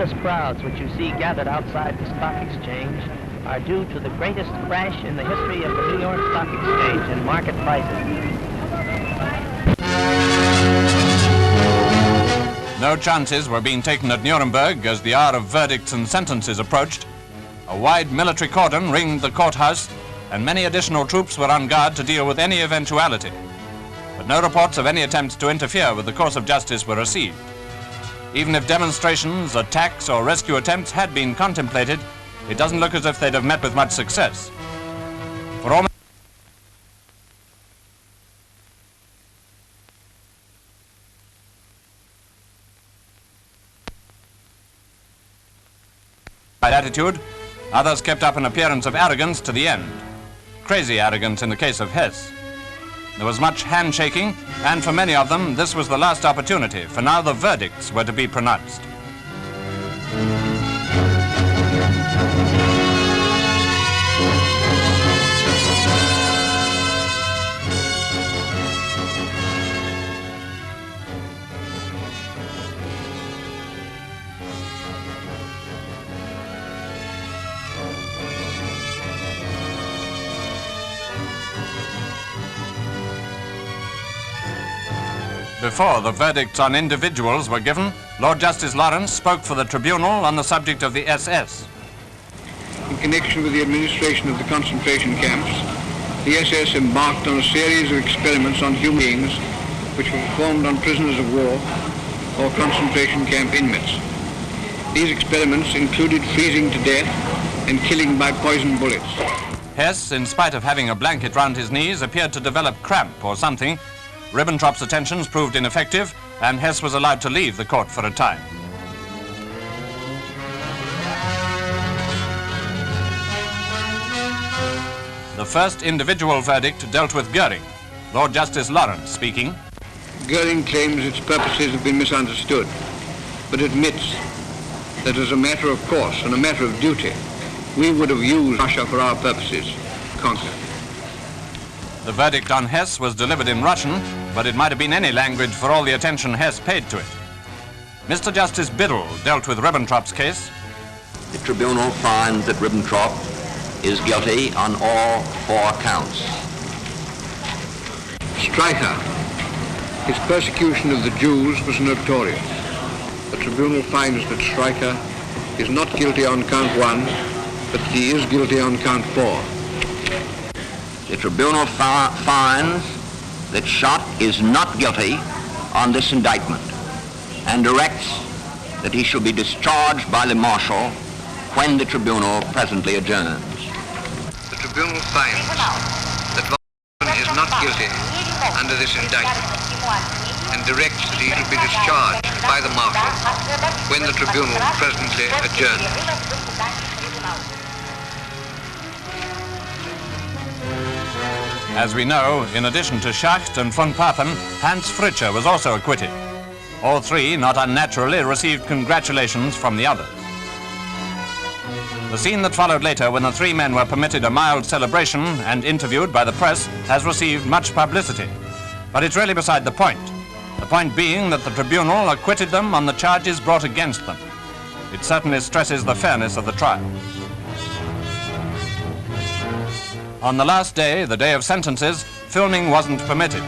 enormous crowds which you see gathered outside the stock exchange are due to the greatest crash in the history of the New York Stock Exchange in market prices. No chances were being taken at Nuremberg as the hour of verdicts and sentences approached. A wide military cordon ringed the courthouse, and many additional troops were on guard to deal with any eventuality. But no reports of any attempts to interfere with the course of justice were received. Even if demonstrations, attacks, or rescue attempts had been contemplated, it doesn't look as if they'd have met with much success. For almost attitude, others kept up an appearance of arrogance to the end. Crazy arrogance in the case of Hess. There was much handshaking, and for many of them, this was the last opportunity, for now the verdicts were to be pronounced. Before the verdicts on individuals were given, Lord Justice Lawrence spoke for the tribunal on the subject of the SS. In connection with the administration of the concentration camps, the SS embarked on a series of experiments on human beings which were performed on prisoners of war or concentration camp inmates. These experiments included freezing to death and killing by poison bullets. Hess, in spite of having a blanket round his knees, appeared to develop cramp or something. Ribbentrop's attentions proved ineffective, and Hess was allowed to leave the court for a time. The first individual verdict dealt with Goering. Lord Justice Lawrence speaking. Goering claims its purposes have been misunderstood, but admits that as a matter of course and a matter of duty, we would have used Russia for our purposes, conquer. The verdict on Hess was delivered in Russian, but it might have been any language for all the attention Hess paid to it. Mr. Justice Biddle dealt with Ribbentrop's case. The tribunal finds that Ribbentrop is guilty on all 4 counts. Streicher, his persecution of the Jews was notorious. The tribunal finds that Streicher is not guilty on count 1, but he is guilty on count 4. The tribunal finds that Schott is not guilty on this indictment and directs that he shall be discharged by the marshal when the tribunal presently adjourns. The tribunal finds that Von is not guilty under this indictment and directs that he shall be discharged by the marshal when the tribunal presently adjourns. As we know, in addition to Schacht and von Papen, Hans Fritzsche was also acquitted. All 3, not unnaturally, received congratulations from the others. The scene that followed later, when the 3 men were permitted a mild celebration and interviewed by the press, has received much publicity. But it's really beside the point. The point being that the tribunal acquitted them on the charges brought against them. It certainly stresses the fairness of the trial. On the last day, the day of sentences, filming wasn't permitted.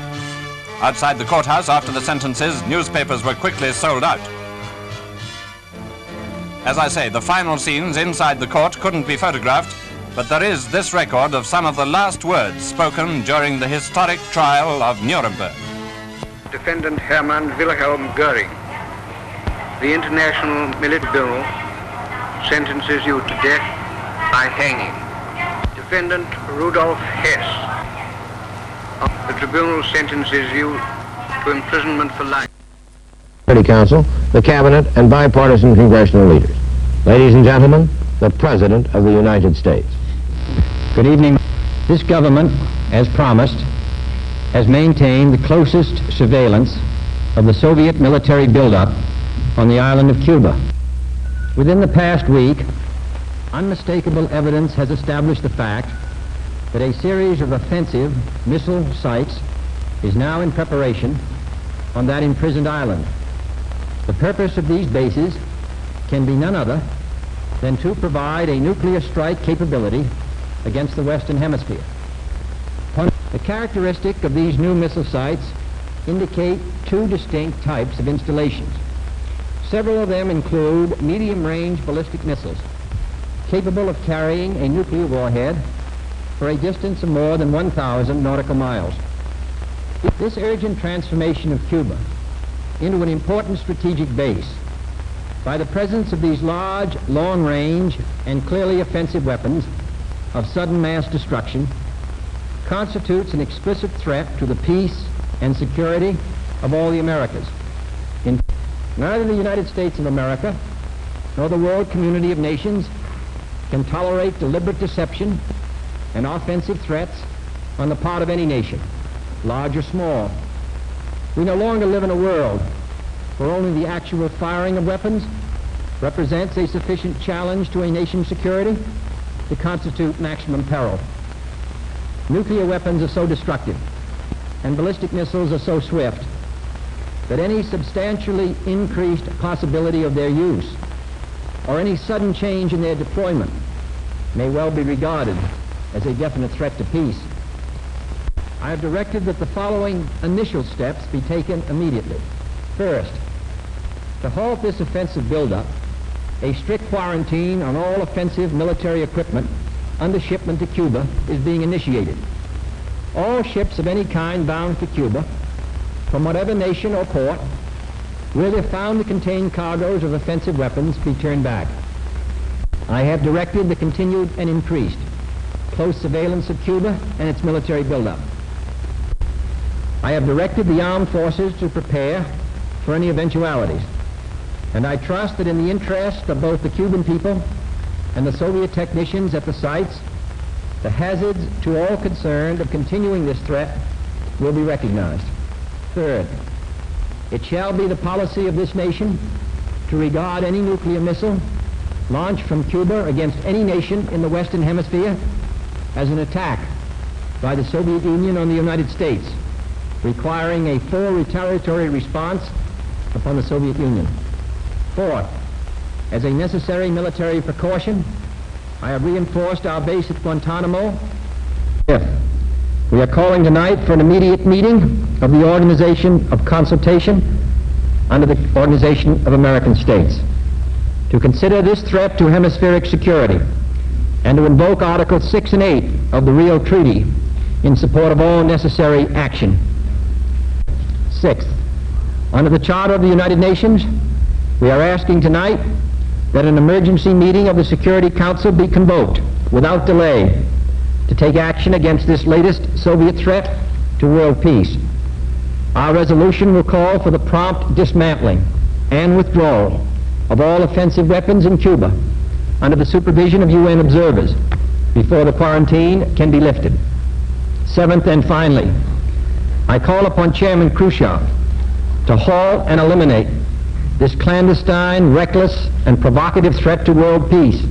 Outside the courthouse after the sentences, newspapers were quickly sold out. As I say, the final scenes inside the court couldn't be photographed, but there is this record of some of the last words spoken during the historic trial of Nuremberg. Defendant Hermann Wilhelm Goering, the International Military Tribunal sentences you to death by hanging. Defendant Rudolf Hess, the tribunal sentences you to imprisonment for life. Security Council, the Cabinet, and bipartisan congressional leaders. Ladies and gentlemen, the President of the United States. Good evening. This government, as promised, has maintained the closest surveillance of the Soviet military buildup on the island of Cuba. Within the past week, unmistakable evidence has established the fact that a series of offensive missile sites is now in preparation on that imprisoned island. The purpose of these bases can be none other than to provide a nuclear strike capability against the Western Hemisphere. The characteristic of these new missile sites indicate two distinct types of installations. Several of them include medium-range ballistic missiles capable of carrying a nuclear warhead for a distance of more than 1,000 nautical miles. This urgent transformation of Cuba into an important strategic base by the presence of these large, long-range, and clearly offensive weapons of sudden mass destruction constitutes an explicit threat to the peace and security of all the Americas. Neither the United States of America nor the world community of nations can tolerate deliberate deception and offensive threats on the part of any nation, large or small. We no longer live in a world where only the actual firing of weapons represents a sufficient challenge to a nation's security to constitute maximum peril. Nuclear weapons are so destructive and ballistic missiles are so swift that any substantially increased possibility of their use or any sudden change in their deployment may well be regarded as a definite threat to peace. I have directed that the following initial steps be taken immediately. First, to halt this offensive buildup, a strict quarantine on all offensive military equipment under shipment to Cuba is being initiated. All ships of any kind bound for Cuba, from whatever nation or port, will, if found to contain cargoes of offensive weapons, be turned back. I have directed the continued and increased close surveillance of Cuba and its military buildup. I have directed the armed forces to prepare for any eventualities, and I trust that in the interest of both the Cuban people and the Soviet technicians at the sites, the hazards to all concerned of continuing this threat will be recognized. Third, it shall be the policy of this nation to regard any nuclear missile launched from Cuba against any nation in the Western Hemisphere as an attack by the Soviet Union on the United States, requiring a full retaliatory response upon the Soviet Union. Fourth, as a necessary military precaution, I have reinforced our base at Guantanamo. Fifth, we are calling tonight for an immediate meeting of the Organization of Consultation under the Organization of American States to consider this threat to hemispheric security and to invoke Articles 6 and 8 of the Rio Treaty in support of all necessary action. Sixth, under the Charter of the United Nations, we are asking tonight that an emergency meeting of the Security Council be convoked without delay to take action against this latest Soviet threat to world peace. Our resolution will call for the prompt dismantling and withdrawal of all offensive weapons in Cuba under the supervision of UN observers before the quarantine can be lifted. Seventh and finally, I call upon Chairman Khrushchev to halt and eliminate this clandestine, reckless, and provocative threat to world peace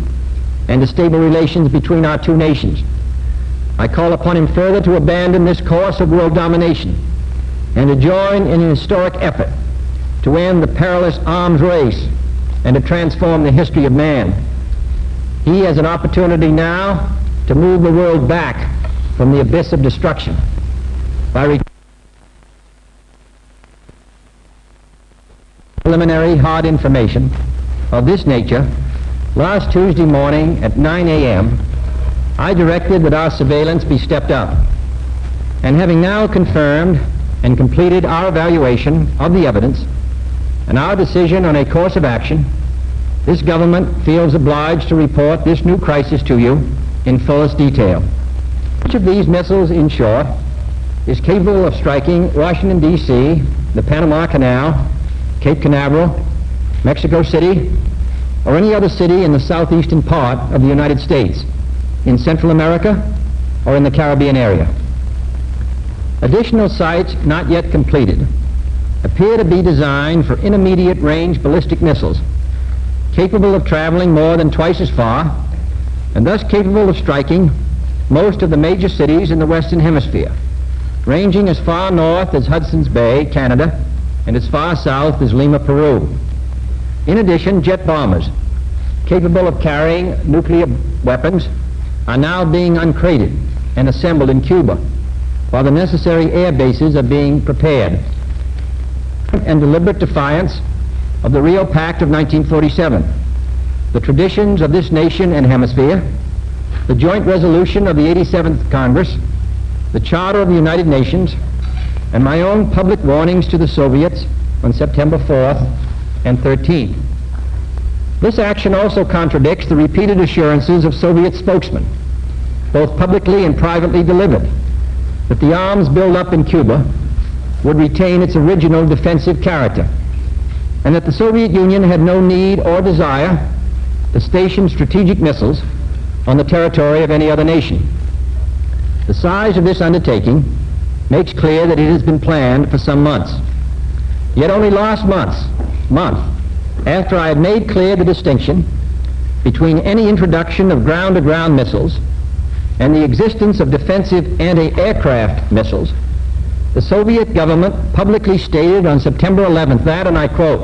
and to stable relations between our two nations. I call upon him further to abandon this course of world domination and to join in an historic effort to end the perilous arms race and to transform the history of man. He has an opportunity now to move the world back from the abyss of destruction by preliminary hard information of this nature. Last Tuesday morning at 9 a.m., I directed that our surveillance be stepped up, and having now confirmed and completed our evaluation of the evidence and our decision on a course of action, this government feels obliged to report this new crisis to you in fullest detail. Each of these missiles, in short, is capable of striking Washington, D.C., the Panama Canal, Cape Canaveral, Mexico City, or any other city in the southeastern part of the United States, in Central America, or in the Caribbean area. Additional sites not yet completed appear to be designed for intermediate range ballistic missiles capable of traveling more than twice as far and thus capable of striking most of the major cities in the Western Hemisphere, ranging as far north as Hudson's Bay, Canada, and as far south as Lima, Peru. In addition, jet bombers capable of carrying nuclear weapons are now being uncrated and assembled in Cuba, while the necessary air bases are being prepared. In deliberate defiance of the Rio Pact of 1947, the traditions of this nation and hemisphere, the joint resolution of the 87th Congress, the Charter of the United Nations, and my own public warnings to the Soviets on September 4th and 13th. This action also contradicts the repeated assurances of Soviet spokesmen, both publicly and privately delivered, that the arms buildup in Cuba would retain its original defensive character, and that the Soviet Union had no need or desire to station strategic missiles on the territory of any other nation. The size of this undertaking makes clear that it has been planned for some months. Yet only last month, after I had made clear the distinction between any introduction of ground-to-ground missiles and the existence of defensive anti-aircraft missiles, the Soviet government publicly stated on September 11th that, and I quote,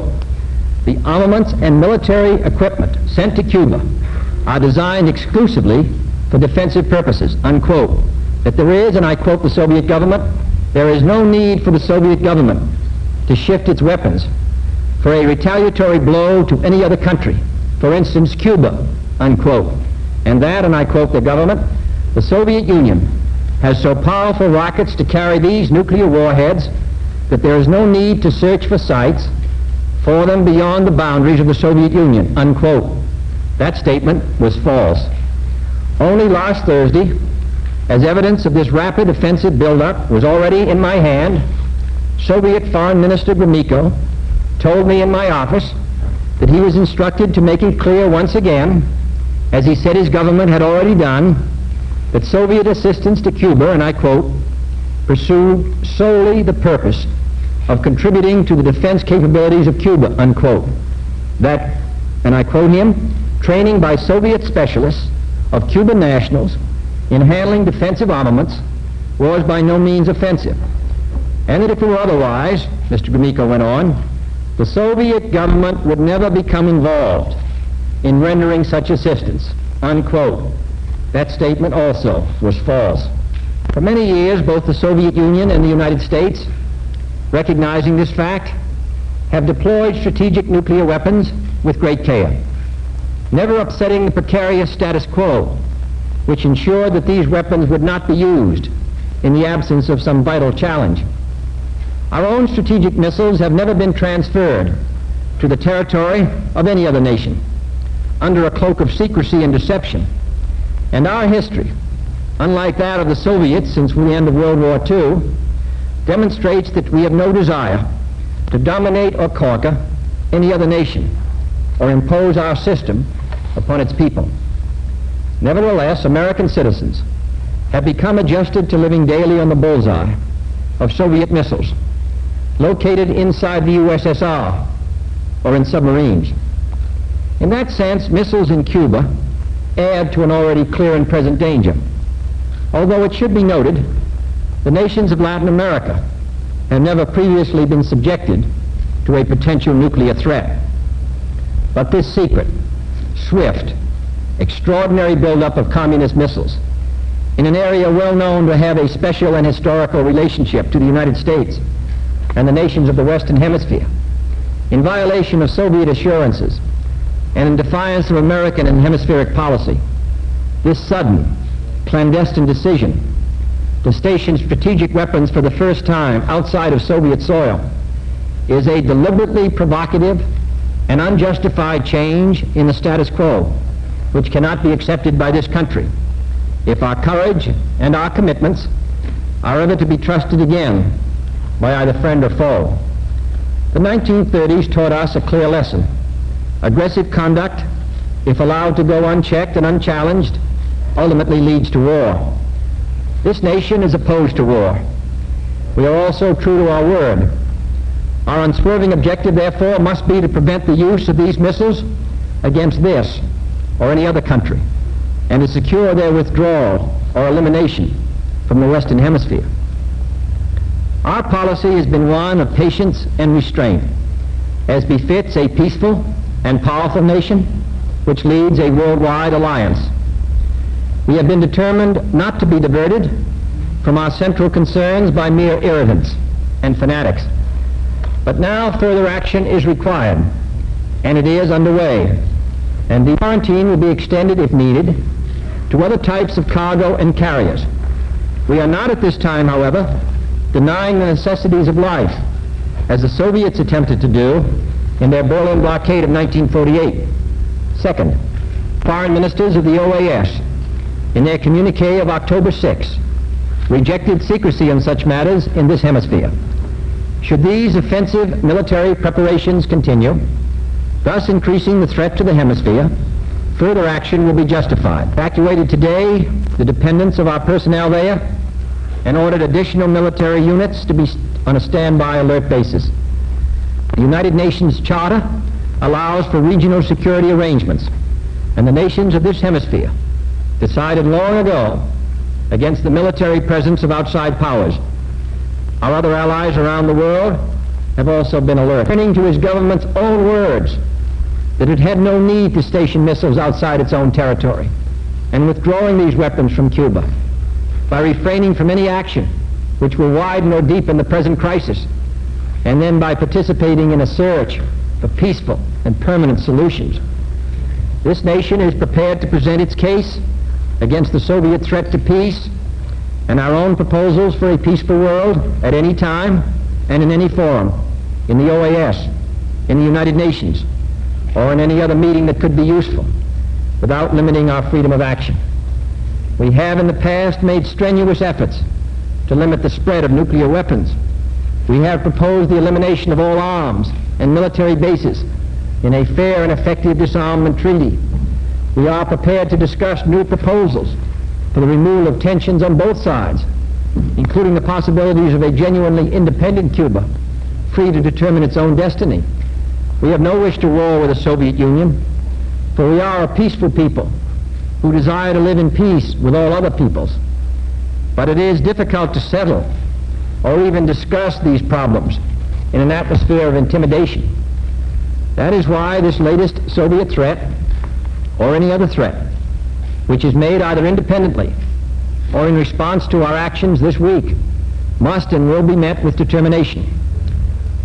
"The armaments and military equipment sent to Cuba are designed exclusively for defensive purposes," unquote. That there is, and I quote the Soviet government, "there is no need for the Soviet government to shift its weapons for a retaliatory blow to any other country, for instance, Cuba," unquote. And that, and I quote the government, "the Soviet Union has so powerful rockets to carry these nuclear warheads that there is no need to search for sites for them beyond the boundaries of the Soviet Union," unquote. That statement was false. Only last Thursday, as evidence of this rapid offensive buildup was already in my hand, Soviet Foreign Minister Gromyko told me in my office that he was instructed to make it clear once again, as he said his government had already done, that Soviet assistance to Cuba, and I quote, "pursued solely the purpose of contributing to the defense capabilities of Cuba," unquote. That, and I quote him, "training by Soviet specialists of Cuban nationals in handling defensive armaments was by no means offensive. And that if it were otherwise," Mr. Gromyko went on, "the Soviet government would never become involved in rendering such assistance," unquote. That statement also was false. For many years, both the Soviet Union and the United States, recognizing this fact, have deployed strategic nuclear weapons with great care, never upsetting the precarious status quo, which ensured that these weapons would not be used in the absence of some vital challenge. Our own strategic missiles have never been transferred to the territory of any other nation under a cloak of secrecy and deception. And our history, unlike that of the Soviets since the end of World War II, demonstrates that we have no desire to dominate or conquer any other nation or impose our system upon its people. Nevertheless, American citizens have become adjusted to living daily on the bullseye of Soviet missiles located inside the USSR or in submarines. In that sense, missiles in Cuba add to an already clear and present danger. Although it should be noted, the nations of Latin America have never previously been subjected to a potential nuclear threat. But this secret, swift, extraordinary buildup of communist missiles in an area well known to have a special and historical relationship to the United States and the nations of the Western Hemisphere, in violation of Soviet assurances and in defiance of American and hemispheric policy, this sudden, clandestine decision to station strategic weapons for the first time outside of Soviet soil is a deliberately provocative and unjustified change in the status quo, which cannot be accepted by this country if our courage and our commitments are ever to be trusted again by either friend or foe. The 1930s taught us a clear lesson. Aggressive conduct, if allowed to go unchecked and unchallenged, ultimately leads to war. This nation is opposed to war. We are also true to our word. Our unswerving objective, therefore, must be to prevent the use of these missiles against this or any other country, and to secure their withdrawal or elimination from the Western Hemisphere. Our policy has been one of patience and restraint, as befits a peaceful and powerful nation which leads a worldwide alliance. We have been determined not to be diverted from our central concerns by mere irritants and fanatics. But now further action is required, and it is underway. And the quarantine will be extended, if needed, to other types of cargo and carriers. We are not at this time, however, denying the necessities of life, as the Soviets attempted to do in their Berlin blockade of 1948. Second, foreign ministers of the OAS, in their communique of October 6, rejected secrecy on such matters in this hemisphere. Should these offensive military preparations continue, thus increasing the threat to the hemisphere, further action will be justified. Evacuated today the dependents of our personnel there and ordered additional military units to be on a standby alert basis. The United Nations Charter allows for regional security arrangements, and the nations of this hemisphere decided long ago against the military presence of outside powers. Our other allies around the world have also been alert. Turning to his government's own words that it had no need to station missiles outside its own territory, and withdrawing these weapons from Cuba, by refraining from any action which will widen or deepen the present crisis, and then by participating in a search for peaceful and permanent solutions. This nation is prepared to present its case against the Soviet threat to peace and our own proposals for a peaceful world at any time and in any forum, in the OAS, in the United Nations, or in any other meeting that could be useful, without limiting our freedom of action. We have in the past made strenuous efforts to limit the spread of nuclear weapons. We have proposed the elimination of all arms and military bases in a fair and effective disarmament treaty. We are prepared to discuss new proposals for the removal of tensions on both sides, including the possibilities of a genuinely independent Cuba, free to determine its own destiny. We have no wish to war with the Soviet Union, for we are a peaceful people who desire to live in peace with all other peoples. But it is difficult to settle or even discuss these problems in an atmosphere of intimidation. That is why this latest Soviet threat, or any other threat, which is made either independently or in response to our actions this week, must and will be met with determination.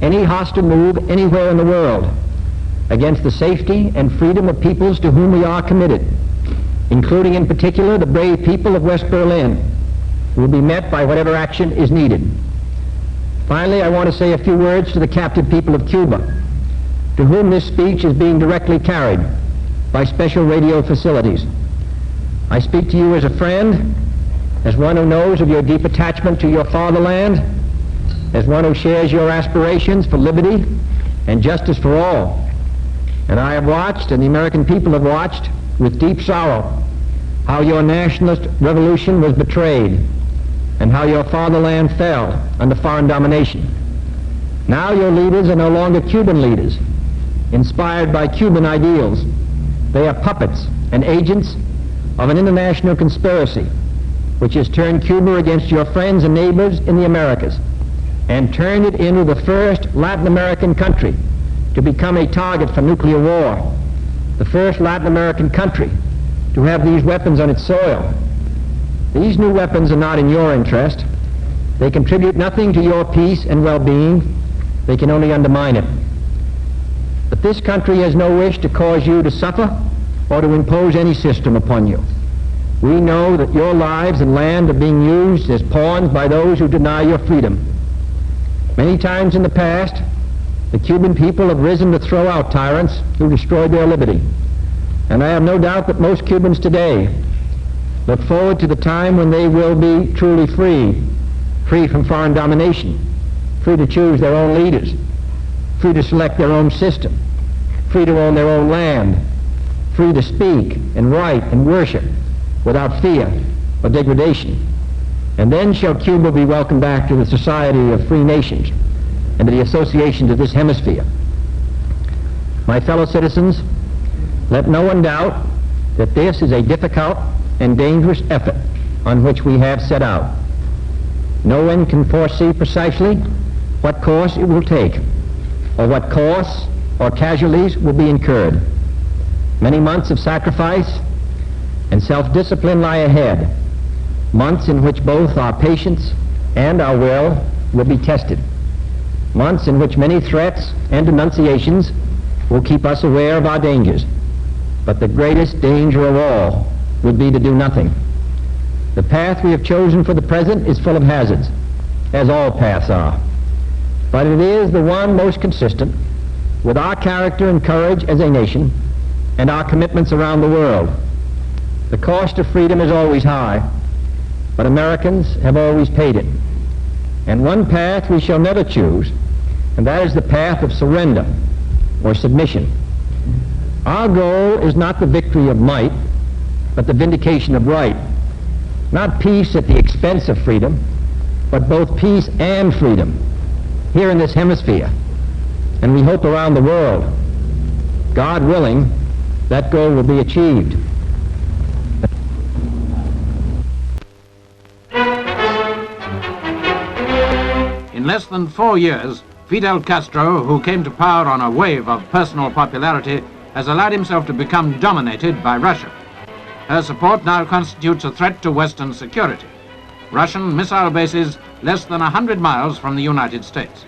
Any hostile move anywhere in the world against the safety and freedom of peoples to whom we are committed, including in particular the brave people of West Berlin, will be met by whatever action is needed. Finally, I want to say a few words to the captive people of Cuba, to whom this speech is being directly carried by special radio facilities. I speak to you as a friend, as one who knows of your deep attachment to your fatherland, as one who shares your aspirations for liberty and justice for all. And I have watched, and the American people have watched, with deep sorrow, how your nationalist revolution was betrayed and how your fatherland fell under foreign domination. Now your leaders are no longer Cuban leaders, inspired by Cuban ideals. They are puppets and agents of an international conspiracy which has turned Cuba against your friends and neighbors in the Americas and turned it into the first Latin American country to become a target for nuclear war, the first Latin American country to have these weapons on its soil. These new weapons are not in your interest. They contribute nothing to your peace and well-being. They can only undermine it. But this country has no wish to cause you to suffer or to impose any system upon you. We know that your lives and land are being used as pawns by those who deny your freedom. Many times in the past, the Cuban people have risen to throw out tyrants who destroyed their liberty. And I have no doubt that most Cubans today look forward to the time when they will be truly free, free from foreign domination, free to choose their own leaders, free to select their own system, free to own their own land, free to speak and write and worship without fear or degradation. And then shall Cuba be welcomed back to the society of free nations and to the associations of this hemisphere. My fellow citizens, let no one doubt that this is a difficult and dangerous effort on which we have set out. No one can foresee precisely what course it will take, or what course or casualties will be incurred. Many months of sacrifice and self-discipline lie ahead, months in which both our patience and our will be tested, months in which many threats and denunciations will keep us aware of our dangers. But the greatest danger of all would be to do nothing. The path we have chosen for the present is full of hazards, as all paths are. But it is the one most consistent with our character and courage as a nation and our commitments around the world. The cost of freedom is always high, but Americans have always paid it. And one path we shall never choose, and that is the path of surrender or submission. Our goal is not the victory of might, but the vindication of right. Not peace at the expense of freedom, but both peace and freedom here in this hemisphere, and we hope around the world. God willing, that goal will be achieved. In less than 4 years, Fidel Castro, who came to power on a wave of personal popularity, has allowed himself to become dominated by Russia. Her support now constitutes a threat to Western security. Russian missile bases less than 100 miles from the United States.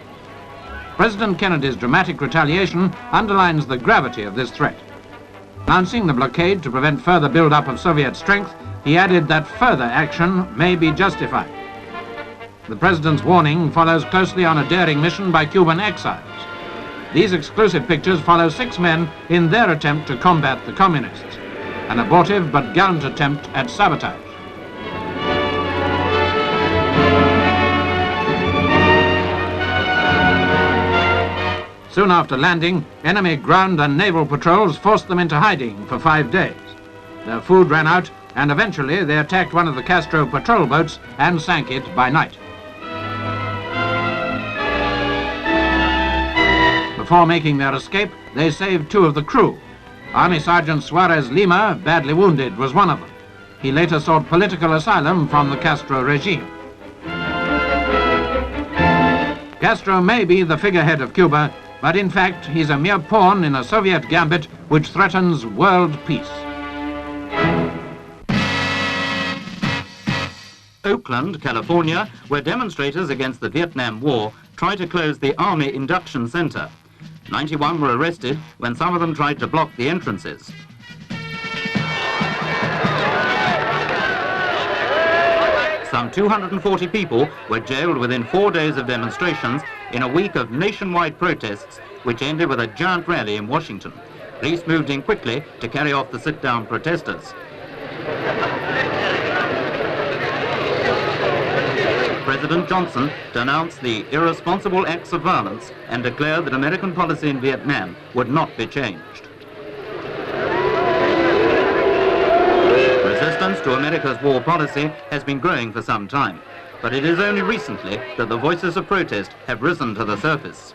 President Kennedy's dramatic retaliation underlines the gravity of this threat. Announcing the blockade to prevent further build-up of Soviet strength, he added that further action may be justified. The president's warning follows closely on a daring mission by Cuban exiles. These exclusive pictures follow 6 men in their attempt to combat the communists, an abortive but gallant attempt at sabotage. Soon after landing, enemy ground and naval patrols forced them into hiding for 5 days. Their food ran out, and eventually they attacked one of the Castro patrol boats and sank it by night. Before making their escape, they saved 2 of the crew. Army Sergeant Suarez Lima, badly wounded, was one of them. He later sought political asylum from the Castro regime. Castro may be the figurehead of Cuba, but in fact he's a mere pawn in a Soviet gambit which threatens world peace. Oakland, California, where demonstrators against the Vietnam War tried to close the Army Induction Center. 91 were arrested when some of them tried to block the entrances. Some 240 people were jailed within 4 days of demonstrations in a week of nationwide protests, which ended with a giant rally in Washington. Police moved in quickly to carry off the sit-down protesters. President Johnson denounced the irresponsible acts of violence and declared that American policy in Vietnam would not be changed. Resistance to America's war policy has been growing for some time, but it is only recently that the voices of protest have risen to the surface.